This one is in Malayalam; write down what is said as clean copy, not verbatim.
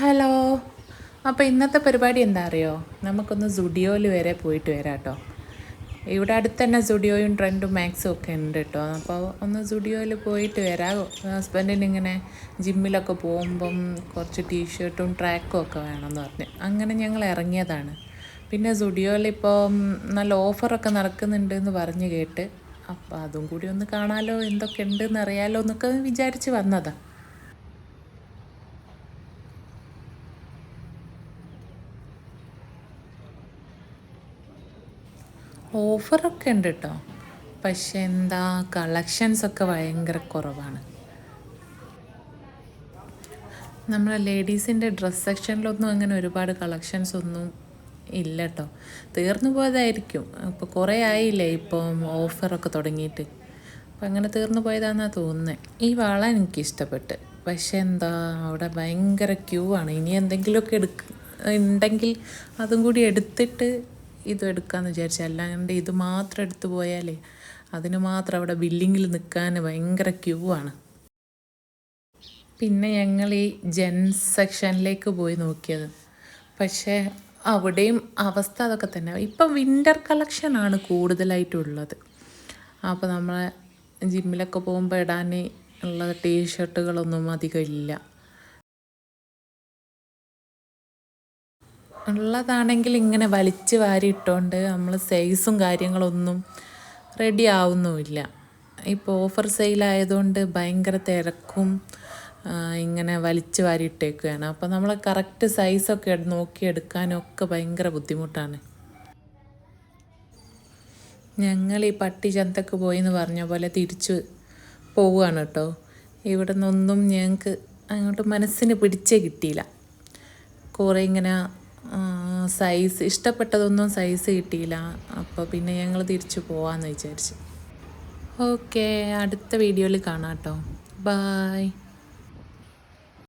ഹലോ. അപ്പോൾ ഇന്നത്തെ പരിപാടി എന്താ അറിയോ? നമുക്കൊന്ന് സുഡിയോയിൽ വരെ പോയിട്ട് വരാം കേട്ടോ. ഇവിടെ അടുത്ത് തന്നെ സുഡിയോയും ട്രെൻഡും മാക്സും ഒക്കെ ഉണ്ട് കേട്ടോ. അപ്പോൾ ഒന്ന് സുഡിയോയിൽ പോയിട്ട് വരാം. ഹസ്ബൻഡിന് ഇങ്ങനെ ജിമ്മിലൊക്കെ പോകുമ്പം കുറച്ച് ടീഷർട്ടും ട്രാക്കും ഒക്കെ വേണമെന്ന് പറഞ്ഞ് അങ്ങനെ ഞങ്ങൾ ഇറങ്ങിയതാണ്. പിന്നെ സുഡിയോയിൽ ഇപ്പോൾ നല്ല ഓഫറൊക്കെ നടക്കുന്നുണ്ട് എന്ന് പറഞ്ഞ് കേട്ട്, അപ്പോൾ അതും കൂടി ഒന്ന് കാണാമല്ലോ, എന്തൊക്കെ ഉണ്ടെന്ന് അറിയാമല്ലോ എന്നൊക്കെ വിചാരിച്ച് വന്നതാണ്. ഓഫറൊക്കെ ഉണ്ട് കേട്ടോ. പക്ഷെ എന്താ, കളക്ഷൻസൊക്കെ ഭയങ്കര കുറവാണ്. നമ്മളെ ലേഡീസിൻ്റെ ഡ്രസ് സെക്ഷനിലൊന്നും അങ്ങനെ ഒരുപാട് കളക്ഷൻസ് ഒന്നും ഇല്ല കേട്ടോ. തീർന്നു പോയതായിരിക്കും. ഇപ്പോൾ കുറേ ആയില്ലേ ഇപ്പം ഓഫറൊക്കെ തുടങ്ങിയിട്ട്. അപ്പം അങ്ങനെ തീർന്നു പോയതാണെന്നാണ് തോന്നുന്നത്. ഈ വള എനിക്കിഷ്ടപ്പെട്ട്. പക്ഷെ എന്താ, അവിടെ ഭയങ്കര ക്യൂ ആണ്. ഇനി എന്തെങ്കിലുമൊക്കെ ഉണ്ടെങ്കിൽ അതും കൂടി എടുത്തിട്ട് ഇതും എടുക്കാമെന്ന് വിചാരിച്ചു. അല്ലാണ്ട് ഇത് മാത്രം എടുത്തു പോയാലേ അതിന് മാത്രം അവിടെ ബില്ലിങ്ങിൽ നിൽക്കാൻ ഭയങ്കര ക്യൂ ആണ്. പിന്നെ ഞങ്ങൾ ഈ ജെൻസ് സെക്ഷനിലേക്ക് പോയി നോക്കിയത്. പക്ഷേ അവിടെയും അവസ്ഥ അതൊക്കെ തന്നെ. ഇപ്പം വിൻ്റർ കളക്ഷനാണ് കൂടുതലായിട്ടുള്ളത്. അപ്പോൾ നമ്മളെ ജിമ്മിലൊക്കെ പോകുമ്പോൾ ഇടാൻ ഉള്ള ടീഷർട്ടുകളൊന്നും അധികം ഇല്ല. ഉള്ളതാണെങ്കിൽ ഇങ്ങനെ വലിച്ച് വാരി ഇട്ടുകൊണ്ട് നമ്മൾ സൈസും കാര്യങ്ങളൊന്നും റെഡി ആവുന്നുമില്ല. ഇപ്പോൾ ഓഫർ സെയിലായതുകൊണ്ട് ഭയങ്കര തിരക്കും, ഇങ്ങനെ വലിച്ച് വാരി ഇട്ടേക്കുകയാണ്. അപ്പോൾ നമ്മൾ കറക്റ്റ് സൈസൊക്കെ നോക്കി എടുക്കാനും ഒക്കെ ഭയങ്കര ബുദ്ധിമുട്ടാണ്. ഞങ്ങൾ ഈ പട്ടി ചന്തക്ക് പോയി എന്ന് പറഞ്ഞ പോലെ തിരിച്ച് പോവുകയാണ് കേട്ടോ. ഇവിടെ നിന്നൊന്നും ഞങ്ങൾക്ക് അങ്ങോട്ട് മനസ്സിന് പിടിച്ചേ കിട്ടിയില്ല. കുറേ ഇങ്ങനെ സൈസ് ഇഷ്ടപ്പെട്ടതൊന്നും സൈസ് കിട്ടിയില്ല. അപ്പോൾ പിന്നെ ഞങ്ങൾ തിരിച്ചു പോകാമെന്ന് വിചാരിച്ചു. ഓക്കെ, അടുത്ത വീഡിയോയിൽ കാണാം കേട്ടോ. ബായ്.